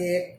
1,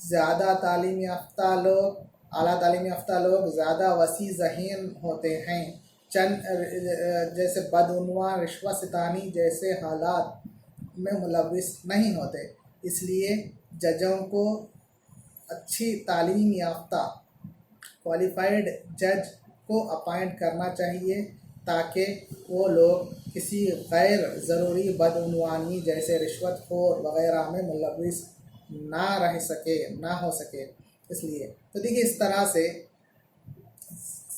زیادہ تعلیم یافتہ لوگ اعلیٰ تعلیم یافتہ لوگ زیادہ وسیع ذہن ہوتے ہیں، چند جیسے بدعنوان رشوت ستانی جیسے حالات میں ملوث نہیں ہوتے۔ اس لیے ججوں کو اچھی تعلیم یافتہ کوالیفائڈ جج کو اپائنٹ کرنا چاہیے تاکہ وہ لوگ کسی غیر ضروری بدعنوانی جیسے رشوت خور وغیرہ میں ملوث نہ ہو سکے۔ اس لیے تو دیکھیے اس طرح سے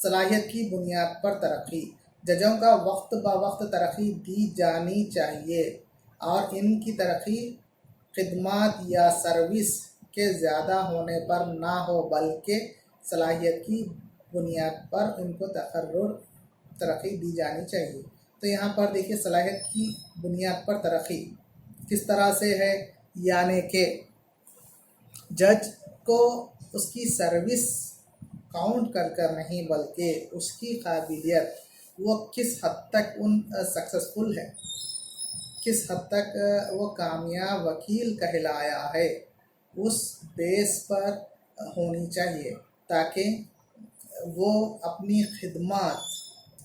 صلاحیت کی بنیاد پر ترقی، ججوں کا وقت بہ وقت ترقی دی جانی چاہیے اور ان کی ترقی خدمات یا سروس کے زیادہ ہونے پر نہ ہو بلکہ صلاحیت کی بنیاد پر ان کو ترقی دی جانی چاہیے۔ تو یہاں پر دیکھیے صلاحیت کی بنیاد پر ترقی کس طرح سے ہے، یعنی کہ جج کو اس کی سروس کاؤنٹ کر نہیں بلکہ اس کی قابلیت، وہ کس حد تک سکسیسفل ہے، کس حد تک وہ کامیاب وکیل کہلایا ہے، اس بیس پر ہونی چاہیے تاکہ وہ اپنی خدمات،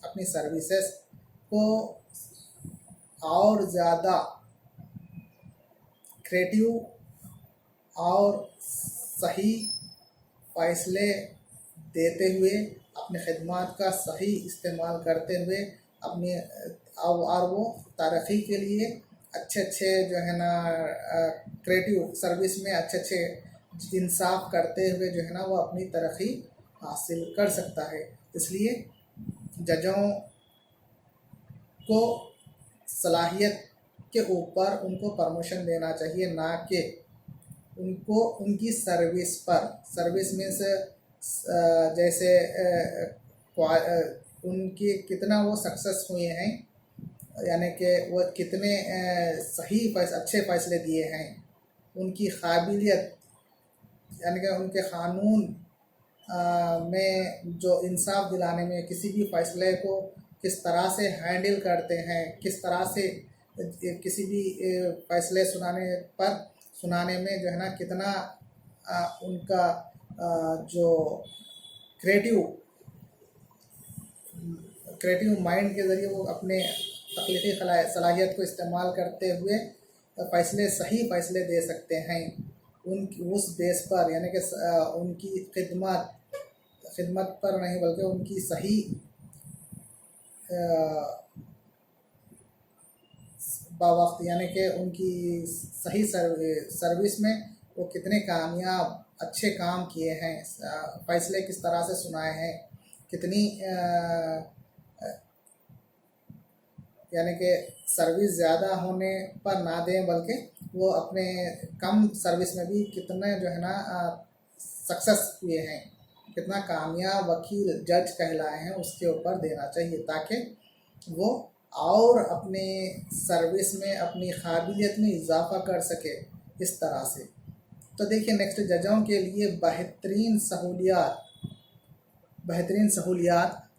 اپنی سروسز کو اور زیادہ کریٹیو اور صحیح فیصلے دیتے ہوئے، اپنی خدمات کا صحیح استعمال کرتے ہوئے اور وہ ترقی کے لیے اچھے جو ہے نا کریٹیو سروس میں اچھے انصاف کرتے ہوئے جو ہے نا وہ اپنی ترقی حاصل کر سکتا ہے۔ اس لیے ججوں کو صلاحیت کے اوپر ان کو پرموشن دینا چاہیے، نہ کہ ان کو ان کی سروس مینس جیسے ان کی کتنا وہ سکسیس ہوئے ہیں، یعنی کہ وہ کتنے صحیح اچھے فیصلے دیے ہیں، ان کی قابلیت، یعنی کہ ان کے قانون میں جو انصاف دلانے میں کسی بھی فیصلے کو کس طرح سے ہینڈل کرتے ہیں، کس طرح سے کسی بھی فیصلے سنانے میں جو ہے نا کتنا ان کا جو کریٹیو مائنڈ کے ذریعے وہ اپنے تخلیقی صلاحیت کو استعمال کرتے ہوئے صحیح فیصلے دے سکتے ہیں، اس بیس پر، یعنی کہ ان کی خدمت پر نہیں بلکہ ان کی صحیح باوقت، یعنی کہ ان کی صحیح سروس میں وہ کتنے کامیاب اچھے کام کیے ہیں، فیصلے کس طرح سے سنائے ہیں، کتنی یعنی کہ سروس زیادہ ہونے پر نہ دیں بلکہ وہ اپنے کم سروس میں بھی کتنے جو ہے نا سکسیس ہوئے ہیں، کتنا کامیاب وکیل جج کہلائے ہیں، اس کے اوپر دینا چاہیے تاکہ وہ اور اپنے سروس میں اپنی قابلیت میں اضافہ کر سکے اس طرح سے۔ تو دیکھیے نیکسٹ، ججوں کے لیے بہترین سہولیات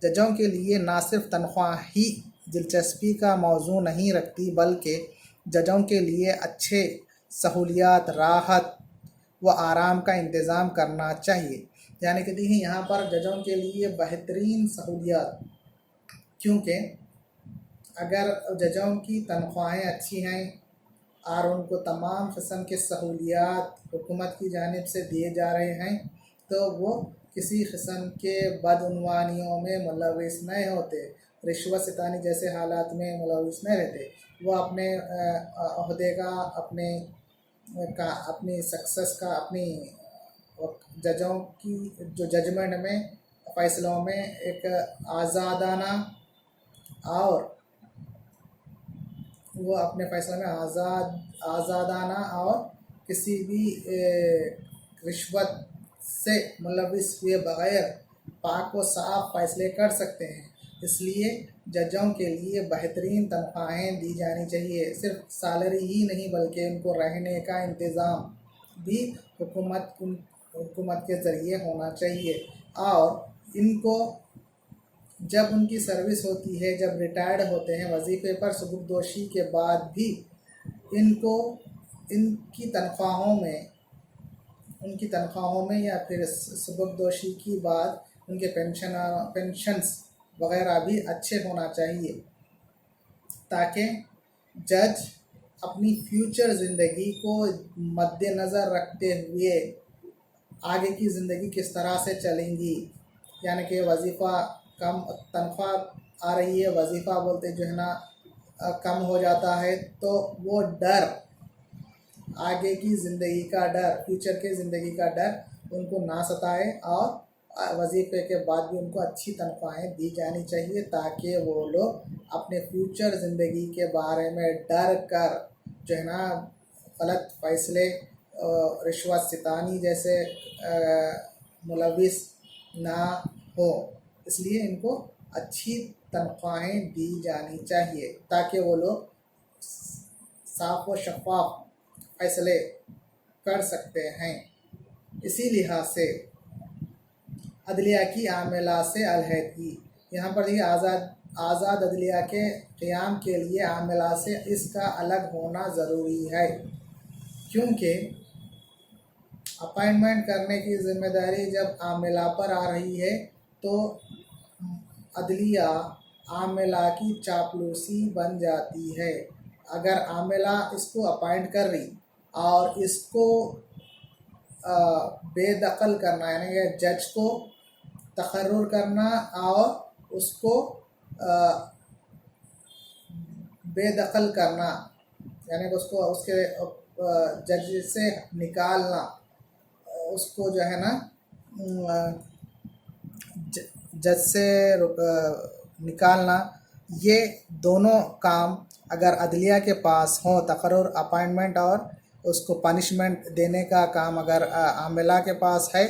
ججوں کے لیے نہ صرف تنخواہ ہی دلچسپی کا موضوع نہیں رکھتی بلکہ ججوں کے لیے اچھے سہولیات، راحت و آرام کا انتظام کرنا چاہیے۔ یعنی کہ دیکھیں یہاں پر ججوں کے لیے بہترین سہولیات، کیونکہ اگر ججوں کی تنخواہیں اچھی ہیں اور ان کو تمام قسم کے سہولیات حکومت کی جانب سے دیے جا رہے ہیں تو وہ کسی قسم کے بدعنوانیوں میں ملوث نہیں ہوتے، رشوت ستانی جیسے حالات میں ملوث نہیں رہتے، وہ اپنے عہدے کا، اپنی سکسیس کا، اپنی ججوں کی جو ججمنٹ میں فیصلوں میں ایک آزادانہ اور وہ اپنے فیصلے میں آزادانہ اور کسی بھی رشوت سے ملوث ہوئے بغیر پاک و صاف فیصلے کر سکتے ہیں۔ اس لیے ججوں کے لیے بہترین تنخواہیں دی جانی چاہیے، صرف سیلری ہی نہیں بلکہ ان کو رہنے کا انتظام بھی حکومت کے ذریعے ہونا چاہیے، اور ان کو جب ان کی سروس ہوتی ہے، جب ریٹائرڈ ہوتے ہیں وظیفے پر سبکدوشی کے بعد بھی ان کی تنخواہوں میں ان کی تنخواہوں میں یا پھر سبکدوشی کی بعد ان کے پینشنز وغیرہ بھی اچھے ہونا چاہیے، تاکہ جج اپنی فیوچر زندگی کو مد نظر رکھتے ہوئے آگے کی زندگی کس طرح سے چلیں گی، یعنی کہ وظیفہ کم تنخواہ آ رہی ہے، وظیفہ بولتے جو ہے نا کم ہو جاتا ہے، تو وہ ڈر، آگے کی زندگی کا ڈر، فیوچر کے زندگی کا ڈر ان کو نہ ستائے، اور وظیفے کے بعد بھی ان کو اچھی تنخواہیں دی جانی چاہیے، تاکہ وہ لوگ اپنے فیوچر زندگی کے بارے میں ڈر کر جو ہے نا غلط فیصلے، رشوت ستانی جیسے ملوث نہ ہو۔ اس لیے ان کو اچھی تنخواہیں دی جانی چاہیے، تاکہ وہ لوگ صاف و شفاف فیصلے کر سکتے ہیں۔ اسی لحاظ سے عدلیہ کی عاملہ سے علیحدگی، یہاں پر یہ آزاد عدلیہ کے قیام کے لیے عاملہ سے اس کا الگ ہونا ضروری ہے، کیونکہ اپائنٹمنٹ کرنے کی ذمہ داری جب عاملہ پر آ رہی ہے تو عدلیہ عاملہ کی چاپلوسی بن جاتی ہے۔ اگر عاملہ اس کو اپائنٹ کر رہی اور اس کو بے دخل کرنا، یعنی کہ جج کو تقرر کرنا اور اس کو بے دخل کرنا، یعنی کہ اس کو اس کے جج سے نکالنا، اس کو جو ہے نا جج سے نکالنا، یہ دونوں کام اگر عدلیہ کے پاس ہوں، تقرر، اپائنٹمنٹ اور اس کو پنشمنٹ دینے کا کام اگر عاملہ کے پاس ہے،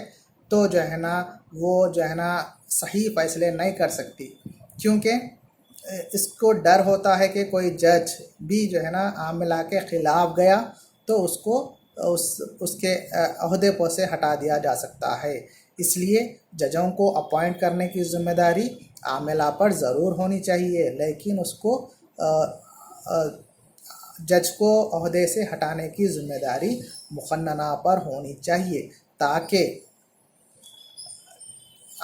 تو جو ہے نا وہ جو ہے نا صحیح فیصلے نہیں کر سکتی، کیونکہ اس کو ڈر ہوتا ہے کہ کوئی جج بھی جو ہے نا عاملہ کے خلاف گیا تو اس کو اس کے عہدے پر سے ہٹا دیا جا سکتا ہے۔ اس لیے ججوں کو اپوائنٹ کرنے کی ذمہ داری عاملہ پر ضرور ہونی چاہیے، لیکن اس کو جج کو عہدے سے ہٹانے کی ذمہ داری مقننہ پر ہونی چاہیے، تاکہ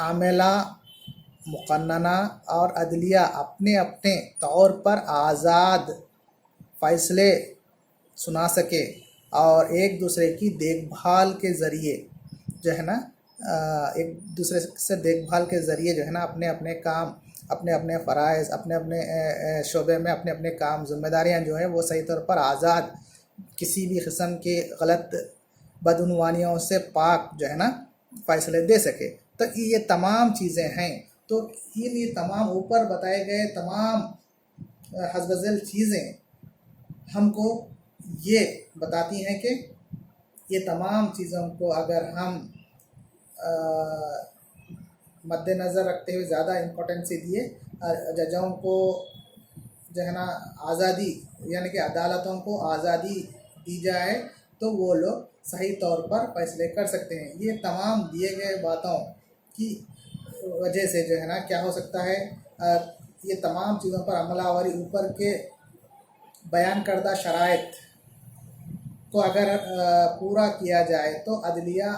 عاملہ، مقننہ اور عدلیہ اپنے اپنے طور پر آزاد فیصلے سنا سکے اور ایک دوسرے کی دیکھ بھال کے ذریعے جو ہے نا ایک دوسرے سے دیکھ بھال کے ذریعے جو ہے نا اپنے اپنے کام، اپنے اپنے فرائض، اپنے اپنے شعبے میں اپنے اپنے کام، ذمہ داریاں جو ہیں وہ صحیح طور پر آزاد، کسی بھی قسم کے غلط بدعنوانیوں سے پاک جو ہے نا فیصلے دے سکے۔ تو یہ تمام چیزیں ہیں، تو یہ تمام اوپر بتائے گئے تمام حسب ذیل چیزیں ہم کو یہ بتاتی ہیں کہ یہ تمام چیزوں کو اگر ہم مد نظر رکھتے ہوئے زیادہ امپورٹنسی دیے، ججوں کو جو ہے نا آزادی، یعنی کہ عدالتوں کو آزادی دی جائے، تو وہ لوگ صحیح طور پر فیصلے کر سکتے ہیں۔ یہ تمام دیے گئے باتوں کی وجہ سے جو ہے نا کیا ہو سکتا ہے، یہ تمام چیزوں پر عمل آوری، اوپر کے بیان کردہ شرائط کو اگر پورا کیا جائے تو عدلیہ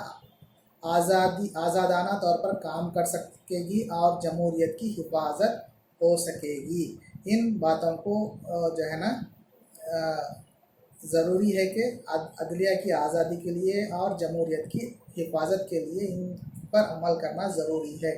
آزادانہ طور پر کام کر سکے گی اور جمہوریت کی حفاظت ہو سکے گی۔ ان باتوں کو جو ہے نا ضروری ہے کہ عدلیہ کی آزادی کے لیے اور جمہوریت کی حفاظت کے لیے ان پر عمل کرنا ضروری ہے۔